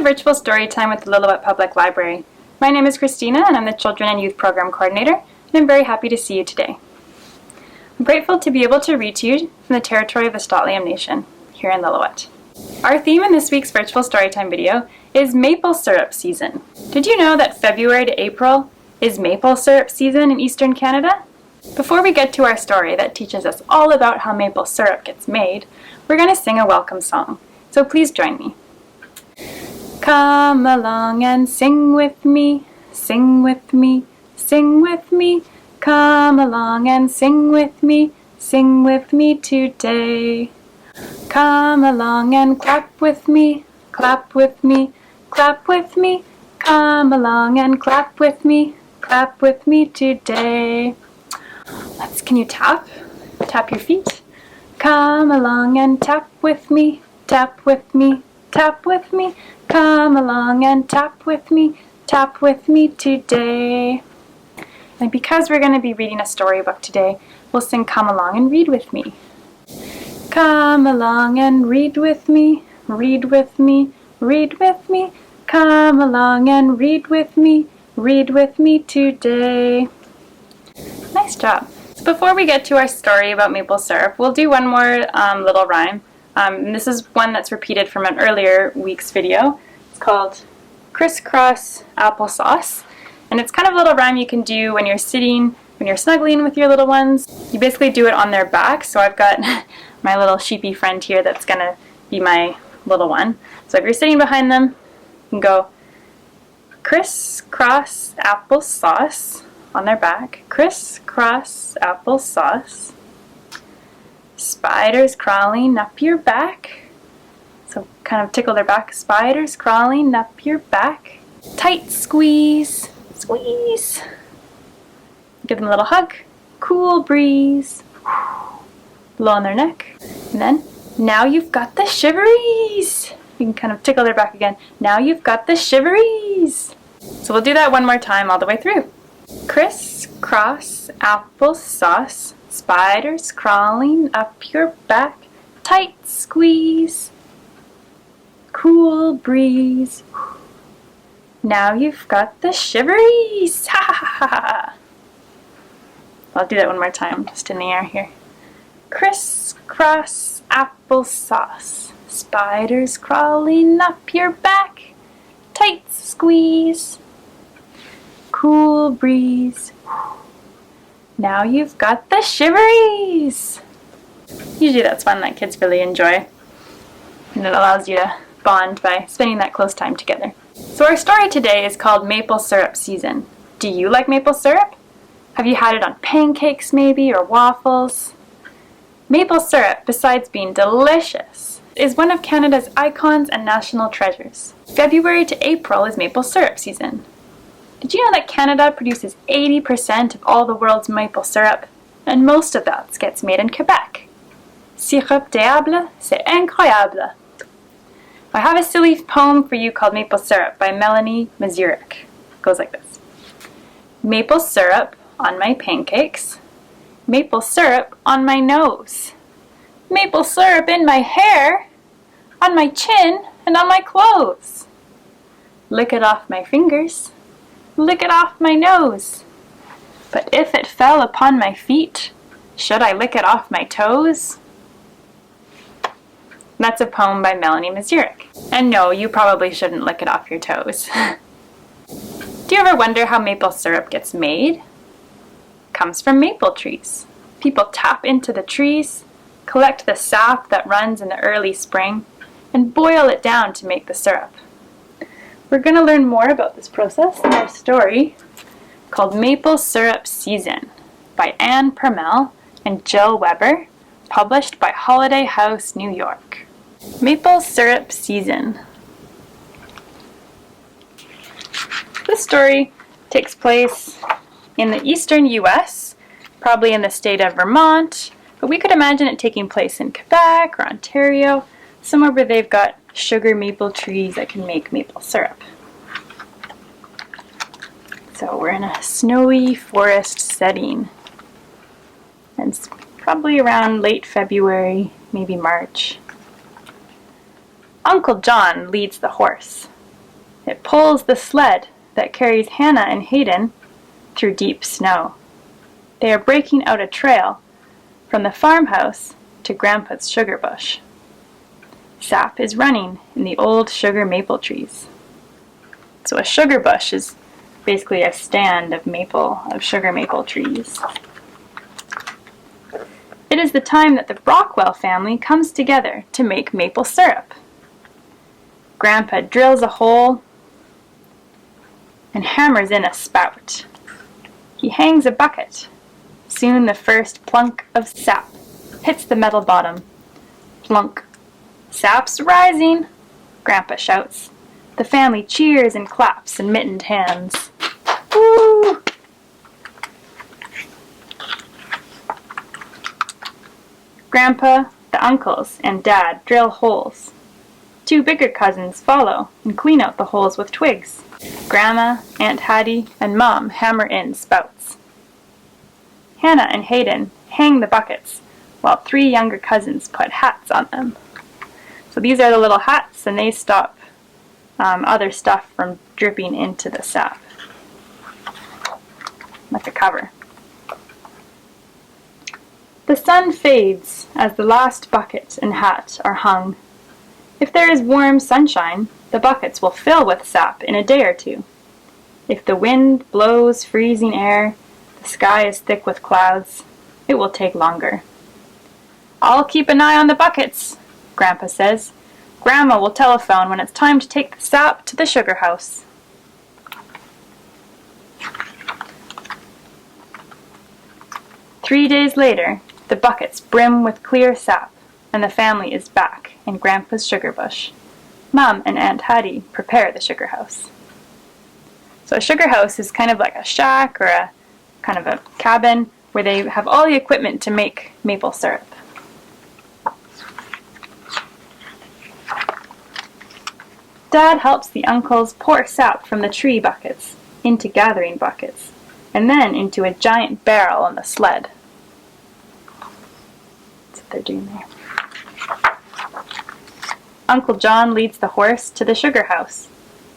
virtual story time with the Lillooet Public Library. My name is Christina and I'm the Children and Youth Program Coordinator, and I'm very happy to see you today. I'm grateful to be able to read to you from the territory of the Stotliam Nation here in Lillooet. Our theme in this week's virtual storytime video is maple syrup season. Did you know that February to April is maple syrup season in Eastern Canada? Before we get to our story that teaches us all about how maple syrup gets made, we're going to sing a welcome song. So please join me. Come along and sing with me, sing with me, sing with me. Come along and sing with me today. Come along and clap with me, clap with me, clap with me. Come along and clap with me today. Can you tap? Tap your feet. Come along and tap with me, tap with me, tap with me. Come along and tap with me today. And because we're going to be reading a storybook today, we'll sing Come Along and Read With Me. Come along and read with me, read with me, read with me. Come along and read with me today. Nice job. So before we get to our story about maple syrup, we'll do one more little rhyme. This is one that's repeated from an earlier week's video. It's called Crisscross Applesauce. And it's kind of a little rhyme you can do when you're sitting, when you're snuggling with your little ones. You basically do it on their back. So I've got my little sheepy friend here that's going to be my little one. So if you're sitting behind them, you can go crisscross applesauce on their back. Crisscross applesauce. Spiders crawling up your back. So kind of tickle their back. Spiders crawling up your back. Tight squeeze. Squeeze. Give them a little hug. Cool breeze. Blow on their neck. And then, now you've got the shiveries. You can kind of tickle their back again. Now you've got the shiveries. So we'll do that one more time all the way through. Crisscross applesauce. Spiders crawling up your back. Tight squeeze. Cool breeze. Now you've got the shiveries. Ha ha ha ha. I'll do that one more time, just in the air here. Crisscross applesauce. Spiders crawling up your back. Tight squeeze. Cool breeze. Now you've got the shiveries. Usually that's fun that kids really enjoy. And it allows you to bond by spending that close time together. So our story today is called Maple Syrup Season. Do you like maple syrup? Have you had it on pancakes maybe, or waffles? Maple syrup, besides being delicious, is one of Canada's icons and national treasures. February to April is maple syrup season. Did you know that Canada produces 80% of all the world's maple syrup? And most of that gets made in Quebec. Sirop d'érable, c'est incroyable. I have a silly poem for you called Maple Syrup by Melanie Mazurek. It goes like this. Maple syrup on my pancakes. Maple syrup on my nose. Maple syrup in my hair. On my chin and on my clothes. Lick it off my fingers. Lick it off my nose. But if it fell upon my feet, should I lick it off my toes? That's a poem by Melanie Mazurek. And no, you probably shouldn't lick it off your toes. Do you ever wonder how maple syrup gets made? It comes from maple trees. People tap into the trees, collect the sap that runs in the early spring, and boil it down to make the syrup. We're going to learn more about this process in our story called Maple Syrup Season by Anne Permel and Jill Weber, published by Holiday House, New York. Maple Syrup Season. This story takes place in the eastern US, probably in the state of Vermont, but we could imagine it taking place in Quebec or Ontario, somewhere where they've got sugar maple trees that can make maple syrup. So we're in a snowy forest setting, and it's probably around late February, maybe March. Uncle John leads the horse. It pulls the sled that carries Hannah and Hayden through deep snow. They are breaking out a trail from the farmhouse to Grandpa's sugar bush. Sap is running in the old sugar maple trees. So a sugar bush is basically a stand of sugar maple trees. It is the time that the Brockwell family comes together to make maple syrup. Grandpa drills a hole and hammers in a spout. He hangs a bucket. Soon the first plunk of sap hits the metal bottom. Plunk. Sap's rising, Grandpa shouts. The family cheers and claps in mittened hands. Woo! Grandpa, the uncles, and Dad drill holes. Two bigger cousins follow and clean out the holes with twigs. Grandma, Aunt Hattie, and Mom hammer in spouts. Hannah and Hayden hang the buckets while three younger cousins put hats on them. So these are the little hats, and they stop other stuff from dripping into the sap, like a cover. The sun fades as the last bucket and hat are hung. If there is warm sunshine, the buckets will fill with sap in a day or two. If the wind blows freezing air, the sky is thick with clouds, it will take longer. I'll keep an eye on the buckets, Grandpa says. Grandma will telephone when it's time to take the sap to the sugar house. Three days later, the buckets brim with clear sap, and the family is back in Grandpa's sugar bush. Mom and Aunt Hattie prepare the sugar house. So a sugar house is kind of like a shack or a kind of a cabin where they have all the equipment to make maple syrup. Dad helps the uncles pour sap from the tree buckets into gathering buckets, and then into a giant barrel on the sled. That's what they're doing there. Uncle John leads the horse to the sugar house.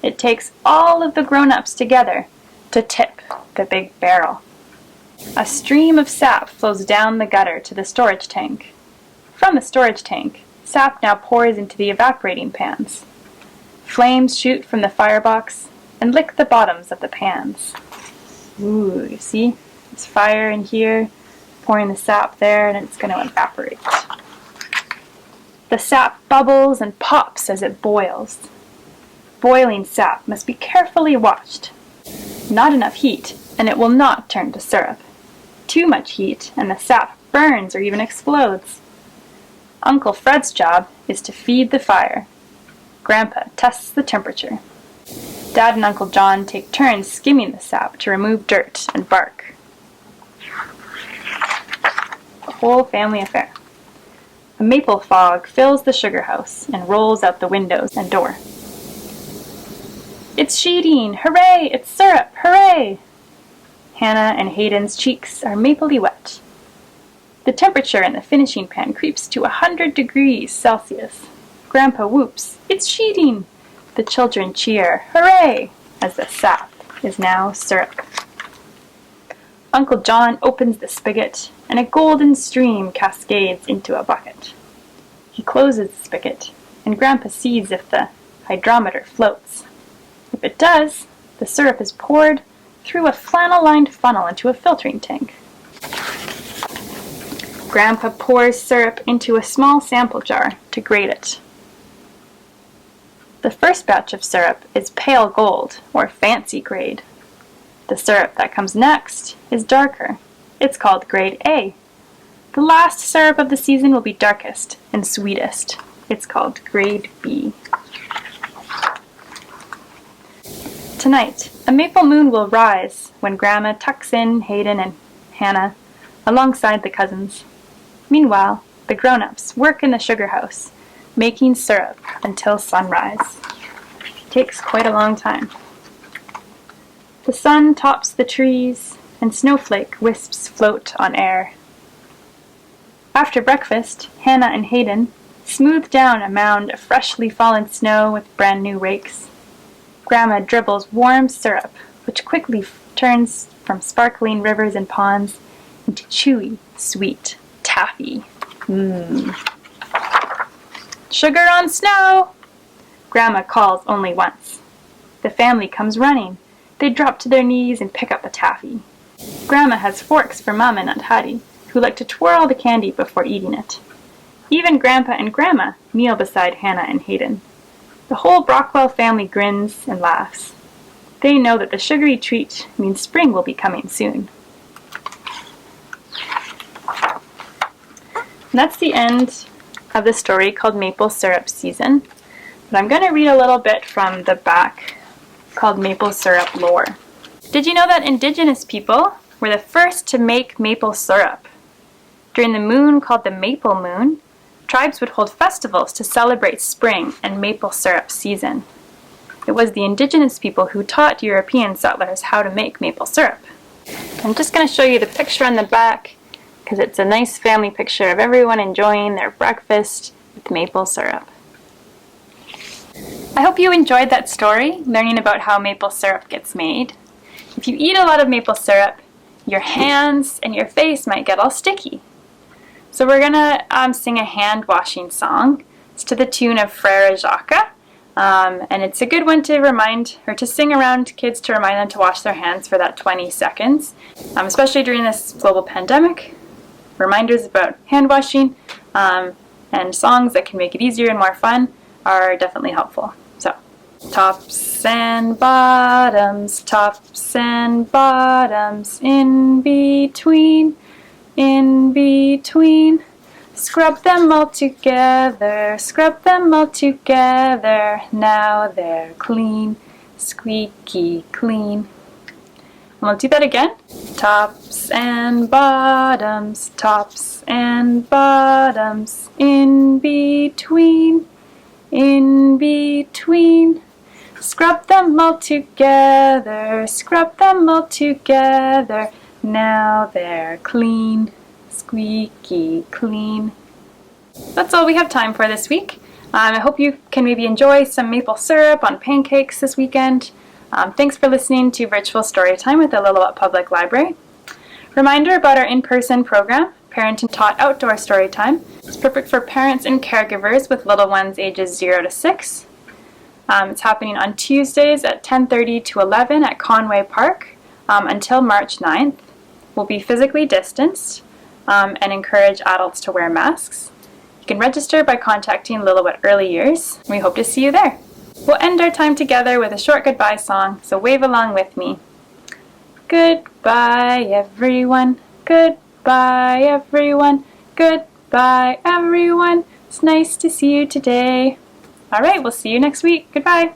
It takes all of the grown-ups together to tip the big barrel. A stream of sap flows down the gutter to the storage tank. From the storage tank, sap now pours into the evaporating pans. Flames shoot from the firebox and lick the bottoms of the pans. Ooh, you see? There's fire in here, pouring the sap there, and it's going to evaporate. The sap bubbles and pops as it boils. Boiling sap must be carefully watched. Not enough heat, and it will not turn to syrup. Too much heat, and the sap burns or even explodes. Uncle Fred's job is to feed the fire. Grandpa tests the temperature. Dad and Uncle John take turns skimming the sap to remove dirt and bark. A whole family affair. A maple fog fills the sugar house and rolls out the windows and door. It's sheeting! Hooray! It's syrup! Hooray! Hannah and Hayden's cheeks are mapley wet. The temperature in the finishing pan creeps to 100 degrees Celsius. Grandpa whoops, "It's sheeting!" The children cheer, "Hooray!" as the sap is now syrup. Uncle John opens the spigot, and a golden stream cascades into a bucket. He closes the spigot, and Grandpa sees if the hydrometer floats. If it does, the syrup is poured through a flannel-lined funnel into a filtering tank. Grandpa pours syrup into a small sample jar to grade it. The first batch of syrup is pale gold, or fancy grade. The syrup that comes next is darker. It's called grade A. The last syrup of the season will be darkest and sweetest. It's called grade B. Tonight, a maple moon will rise when Grandma tucks in Hayden and Hannah alongside the cousins. Meanwhile, the grown-ups work in the sugar house, making syrup until sunrise. It takes quite a long time. The sun tops the trees, and snowflake wisps float on air. After breakfast, Hannah and Hayden smooth down a mound of freshly fallen snow with brand new rakes. Grandma dribbles warm syrup, which quickly turns from sparkling rivers and ponds into chewy, sweet taffy. Sugar on snow! Grandma calls only once. The family comes running. They drop to their knees and pick up the taffy. Grandma has forks for Mom and Aunt Hattie, who like to twirl the candy before eating it. Even Grandpa and Grandma kneel beside Hannah and Hayden. The whole Brockwell family grins and laughs. They know that the sugary treat means spring will be coming soon. And that's the end of the story called Maple Syrup Season. But I'm going to read a little bit from the back called Maple Syrup Lore. Did you know that Indigenous people were the first to make maple syrup? During the moon called the Maple Moon, tribes would hold festivals to celebrate spring and maple syrup season. It was the Indigenous people who taught European settlers how to make maple syrup. I'm just going to show you the picture on the back because it's a nice family picture of everyone enjoying their breakfast with maple syrup. I hope you enjoyed that story, learning about how maple syrup gets made. If you eat a lot of maple syrup, your hands and your face might get all sticky. So we're going to sing a hand washing song. It's to the tune of Frere Jacques. And it's a good one to remind, or to sing around kids to remind them to wash their hands for that 20 seconds. Especially during this global pandemic. Reminders about hand washing and songs that can make it easier and more fun are definitely helpful. So, tops and bottoms, in between, scrub them all together, now they're clean, squeaky clean. And we'll do that again. Tops and bottoms, in between, scrub them all together, now they're clean, squeaky clean. That's all we have time for this week. I hope you can maybe enjoy some maple syrup on pancakes this weekend. Thanks for listening to Virtual Storytime with the Lillooet Public Library. Reminder about our in-person program, Parent and Taught Outdoor Storytime. It's perfect for parents and caregivers with little ones ages 0 to 6. It's happening on Tuesdays at 10:30 to 11 at Conway Park until March 9th. We'll be physically distanced and encourage adults to wear masks. You can register by contacting Lillooet Early Years. We hope to see you there. We'll end our time together with a short goodbye song, so wave along with me. Goodbye, everyone. Goodbye, everyone. Goodbye, everyone. It's nice to see you today. All right, we'll see you next week. Goodbye.